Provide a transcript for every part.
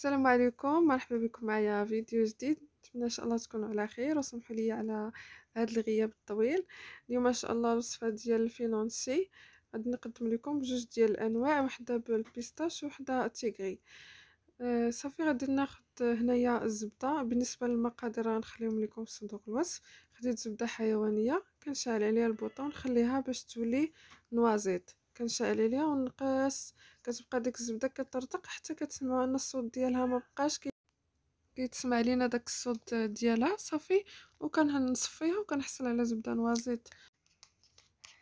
السلام عليكم، مرحبا بكم معايا فيديو جديد. نتمنى ان شاء الله تكونوا على خير وسمحوا لي على هذا الغياب الطويل. اليوم ان شاء الله الوصفه ديال الفينونسي غادي نقدم لكم بجوج ديال الانواع، وحده بالبيستاش وحده تيغري. صافي غادي ناخذ هنايا الزبده. بالنسبه للمقادير غنخليهم لكم في صندوق الوصف. خديت زبده حيوانيه كنشعل عليها البوطون نخليها باش تولي نوازيط، كنشعل عليها ونقص. كتبقى ديك الزبده كترتق حتى كتسمعوا ان الصوت ديالها ما بقاش كيتسمع لينا داك الصوت ديالها. صافي وكنصفيها وكنحصل على زبده نوازيط.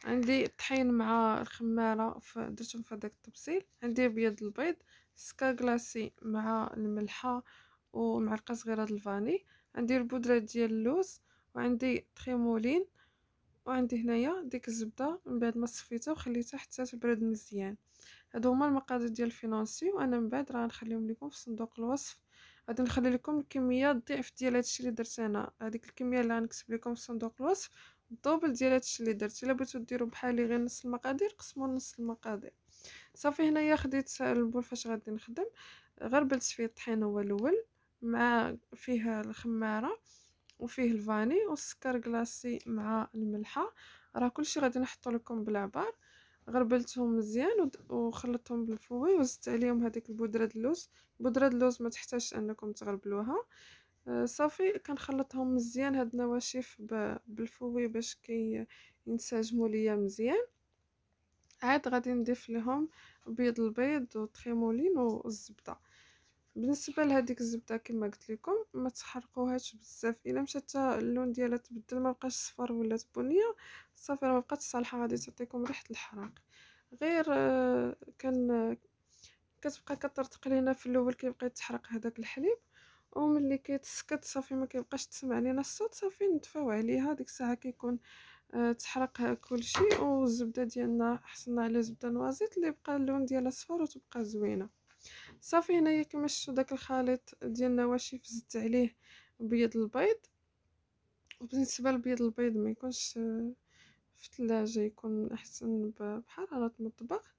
عندي الطحين مع الخماره درتهم في هذاك الطبسيل. عندي بيض البيض، سكا كلاسي مع الملحه ومعلقه صغيره د الفاني. عندي البودره ديال اللوز، وعندي تريمولين، وعندي هنايا ديك الزبده من بعد ما صفيتها وخليتها حتى تبرد مزيان. هادو هما المقادير ديال الفينونسي، وانا من بعد راه نخليهم لكم في صندوق الوصف. غادي نخلي لكم الكميه الضعف ديال هادشي اللي درت انا. هذيك الكميه اللي غنكتب لكم في صندوق الوصف الدوبل ديال هادشي اللي درت. الا بغيتو ديروا بحالي غير نص المقادير قسموا نص المقادير. صافي هنايا خديت البول فاش غادي نخدم. غربلت فيه الطحين هو الاول، مع فيه الخماره وفيه الفاني والسكر كلاصي مع الملحه. راه كلشي غادي نحطو لكم بالعبار. غربلتهم مزيان وخلطتهم بالفوي وزدت عليهم هذيك البودره د اللوز. بودره د اللوز ما تحتاجش انكم تغربلوها. صافي كنخلطهم مزيان هاد النواشف بالفوي باش ينسجموا ليا مزيان. عاد غادي نضيف لهم بيض البيض وطريمولين والزبده. بالنسبه لهذيك الزبده كما قلت لكم ما تحرقوهاش بزاف. الا مشات اللون ديالها تبدل ما بقاش صفر ولا بنيه، صافي راه ما بقاتش صالحه، غادي تعطيكم ريحه الحراق. غير كتبقى كترتق لينا في الاول، كيبقى يتحرق هذاك الحليب، وملي كيتسكت صافي ما كيبقاش تسمع لينا الصوت. صافي نطفيو عليها. ديك الساعه كيكون تحرق كلشي، والزبده ديالنا حصلنا على زبده نوازيط اللي بقى اللون ديالها صفر وتبقى زوينه. صافي هنايا كما شفتوا داك الخليط ديال النواشف زدت عليه بيض البيض. وبالنسبه لبيض البيض ما يكونش في الثلاجه، يكون احسن بحراره المطبخ.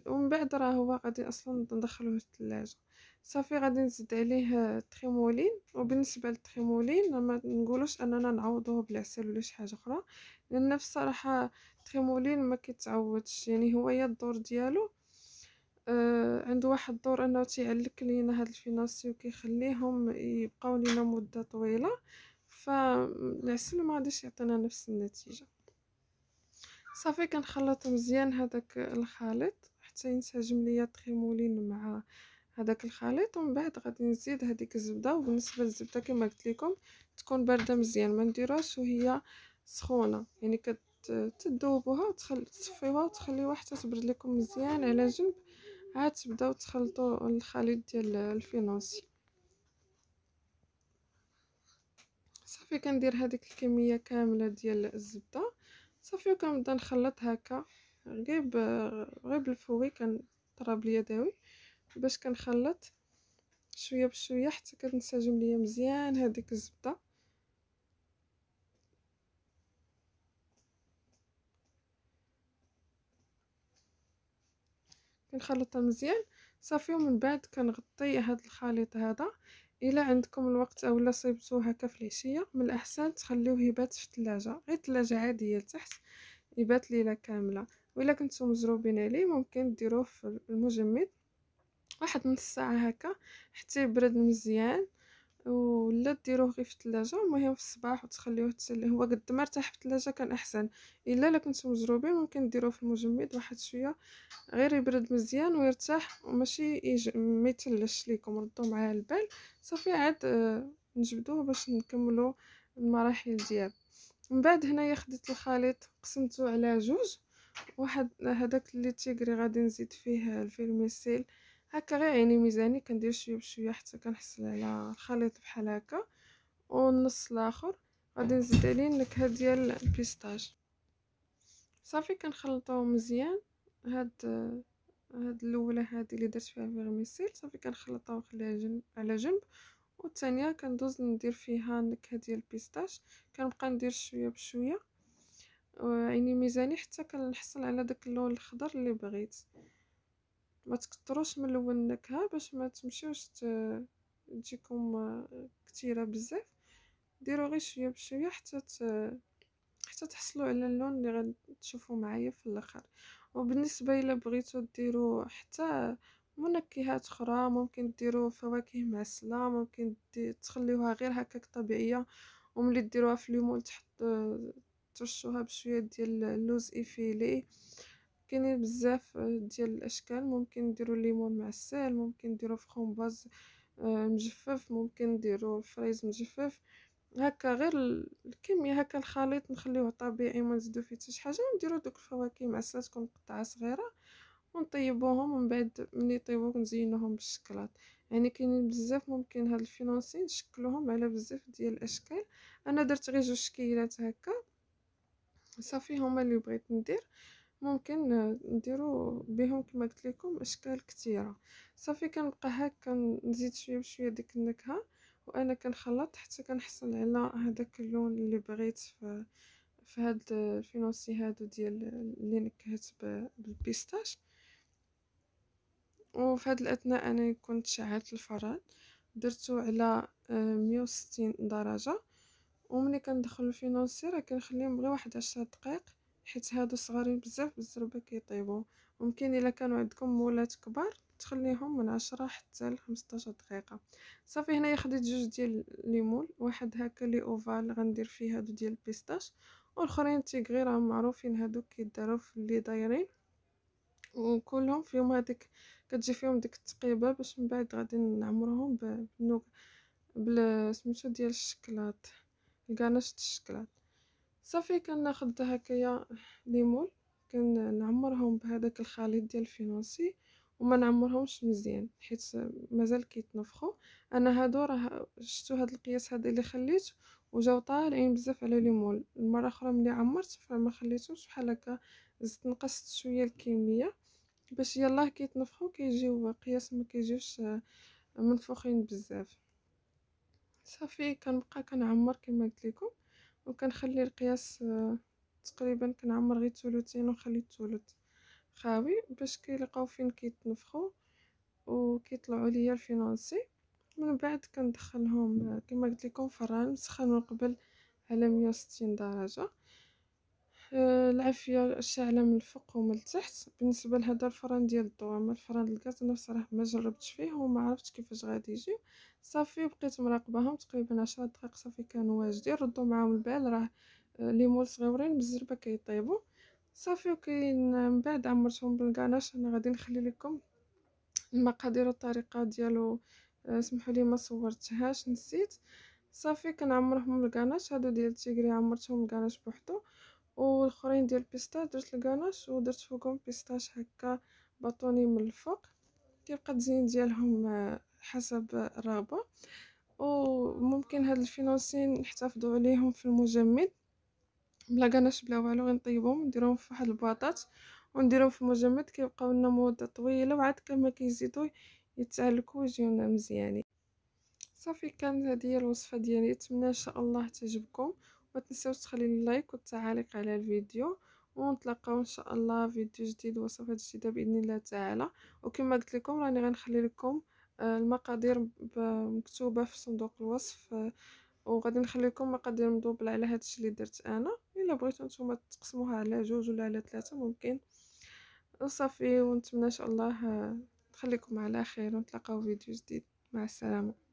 ومن بعد راه هو غادي اصلا ندخلوه الثلاجه. صافي غادي نزيد عليه التريمولين. وبالنسبه للتريمولين ما نقولوش اننا نعوضوه بالعسل ولا شي حاجه اخرى، لان بصراحه التريمولين ما كيتعوضش. يعني هو يا الدور ديالو عنده واحد الدور انه تيعلك لينا هاد الفينانسي وكيخليهم يبقاو لينا مده طويله، فالعسل ما غاديش يعطينا نفس النتيجه. صافي كنخلط مزيان هذاك الخليط حتى ينسجم ليا التريمولين مع هذاك الخليط. ومن بعد غادي نزيد هذيك الزبده. وبالنسبه للزبده كما قلت لكم تكون بارده مزيان، ما نديروهاش وهي سخونه. يعني تذوبوها تصفيوها وتخليوها حتى تبرد لكم مزيان على جنب. عاد تبداو تخلطوا الخليط ديال الفينونسي. صافي كندير هذيك الكميه كامله ديال الزبده. صافي وكنبدا نخلط هكا غير بالفوي. كنضرب اليدوي باش كنخلط شويه بشويه حتى كتنسجم ليا مزيان هذيك الزبده. كنخلطها مزيان. صافي ومن بعد كنغطي هذا الخليط هذا. الا عندكم الوقت اولا صيبتوه هكا في العشيه، من الاحسن تخليوه يبات في الثلاجه، غير الثلاجه عاديه لتحت، يبات ليله كامله. وإلا كنتو مزروبين عليه ممكن ديروه في المجمد واحد نص ساعه هكا حتى يبرد مزيان، ولا ديروه غير في الثلاجه. المهم في الصباح وتخليوه هو قد ما ارتاح في الثلاجه كان احسن. الا كنتو مزروبين ممكن ديروه في المجمد واحد شويه غير يبرد مزيان ويرتاح، وماشي ما يتلش ليكم. ردوا معاه البال. صافي عاد نجبدوه باش نكملوا المراحل ديال. من بعد هنايا خديت الخليط قسمته على جوج. واحد هذاك اللي تيغري غادي نزيد فيه الفيرميسيل هكا غير عيني ميزاني، كندير شويه بشويه حتى كنحصل على الخليط بحال هكا. والنص الاخر غادي نزيد عليه النكهه ديال البيستاج. صافي كنخلطوه مزيان. هاد الاولى هذه اللي درت فيها الفيرميسيل صافي كنخلطها ونخليها على جنب. والثانيه كندوز ندير فيها النكهه ديال البيستاش. كنبقى ندير شويه بشويه وعيني ميزاني حتى كنحصل على داك اللون الخضر اللي بغيت. ما تكتروش من الاول النكهه باش ما تمشيوش تجيكم كثيره بزاف. ديروا غير شويه بشويه حتى تحصلوا على اللون اللي غتشوفوا معايا في الاخر. وبالنسبه الى بغيتوا ديروا حتى منكهات اخرى، ممكن ديروا فواكه معسله، ممكن تخليوها غير هكاك طبيعيه، وملي ديروها في ليمون ترشوها بشويه ديال اللوز ايفيلي. كاينين بزاف ديال الاشكال. ممكن نديرو الليمون معسل، ممكن نديرو فخومباز مجفف، ممكن نديرو فريز مجفف. هكا غير الكميه هكا الخليط نخليوه طبيعي ما نزيدو فيه حتى شي حاجه، ونديرو دوك الفواكه معسله تكون قطعه صغيره ونطيبوهم، ومن بعد ملي يطيبوك نزينوهم بالشكلاط. يعني كاينين بزاف، ممكن هاد الفينونسي نشكلوهم على بزاف ديال الاشكال. انا درت غير جوج شكيلات هكا صافي هما اللي بغيت ندير. ممكن نديرو بهم كما قلت لكم اشكال كثيره. صافي كنبقى هكا نزيد شويه بشويه ديك النكهه، وانا كنخلط حتى كنحصل على هذاك اللون اللي بغيت في هاد الفينوسي هادو ديال اللي نكهت بالبيستاش. وفي هاد الاثناء انا كنت شعلت الفران، درتو على 160 درجه. وملي كندخل الفينوسي راه كنخليهم غير واحد 10 دقائق، حيت هادو صغارين بزاف بالزربه كيطيبوا. ممكن الا كانوا عندكم مولات كبار تخليهم من 10 حتى ل 15 دقيقه. صافي هنايا خديت جوج ديال ليمون، واحد هكا لي اوفال غندير فيه هادو ديال البيستاش، والاخرين تيغري راهم معروفين هادو كيداروا في اللي دايرين. وكلهم فيهم هذيك كتجي فيهم ديك التقيبه باش من بعد غادي نعمرهم سميتو ديال الشكلاط، الكاناش د الشكلاط. صافي كناخد هكايا ليمون كنعمرهم بهذاك الخليط ديال الفينونسي، وما نعمرهمش مزيان حيت مازال كيتنفخوا. انا هادو راه شفتو هاد القياس هذا اللي خليت وجاو طالعين بزاف على ليمون. المره اخرى ملي عمرت فما خليتوش بحال هكا، زدت نقصت شويه الكميه باش يلاه كيتنفخوا كيجيو قياس ما كيجيوش منفوخين بزاف. صافي كنبقى كنعمر كما قلت لكم، وكنخلي القياس تقريبا كنعمر غير ثلثين ونخلي الثلث خاوي باش كيلقاو فين كيتنفخوا وكيطلعوا ليا الفينونسي. من بعد كندخلهم كما قلت لكم فران مسخن من قبل على 160 درجه. العافيه شاعله من الفوق ومن التحت. بالنسبه لهذا الفران ديال الضوء، اما الفران الغاز انا بصراحه ما جربتش فيه وما عرفتش كيفاش غادي يجي. صافي بقيت مراقباهم تقريبا 10 دقائق صافي كانوا واجدين. ردوا معاهم البال، راه لي مول صغيورين بالزربه كيطيبوا. صافي وكاين من بعد عمرتهم بالكاناش. انا غادي نخلي لكم المقادير والطريقه ديالو، سمحوا لي ما صورتهاش نسيت. صافي كنعمرهم بالكاناش. هادو ديال التيغري عمرتهم الكاناش بوحدو، والاخرين ديال البيستاش درت الكاناش ودرت فوقهم بيستاش هكا باطوني من الفوق. كيبقى التزيين ديالهم حسب الرغبه. وممكن هاد الفينونسي نحتفظوا عليهم في المجمد بلا كاناش بلا والو، غنطيبهم نديرهم في واحد الباطاط ونديرهم في المجمد، كيبقاو لنا مده طويله وعاد كما كيزيدوا يتعلكوا ويجيونا مزيانين. صافي كانت هذه هي الوصفه ديالي، نتمنى ان شاء الله تعجبكم. ما تنساوش تخلي اللايك والتعاليق على الفيديو، ونتلاقاو ان شاء الله فيديو جديد ووصفات جديده باذن الله تعالى. وكما قلت لكم راني غنخلي لكم المقادير مكتوبه في صندوق الوصف، وغادي نخلي لكم مقادير مدوبله على هادشي اللي درت انا. الا بغيتو نتوما تقسموها على جوج ولا على ثلاثه ممكن. وصافي ونتمنى ان شاء الله نخليكم على خير ونتلاقاو فيديو جديد. مع السلامه.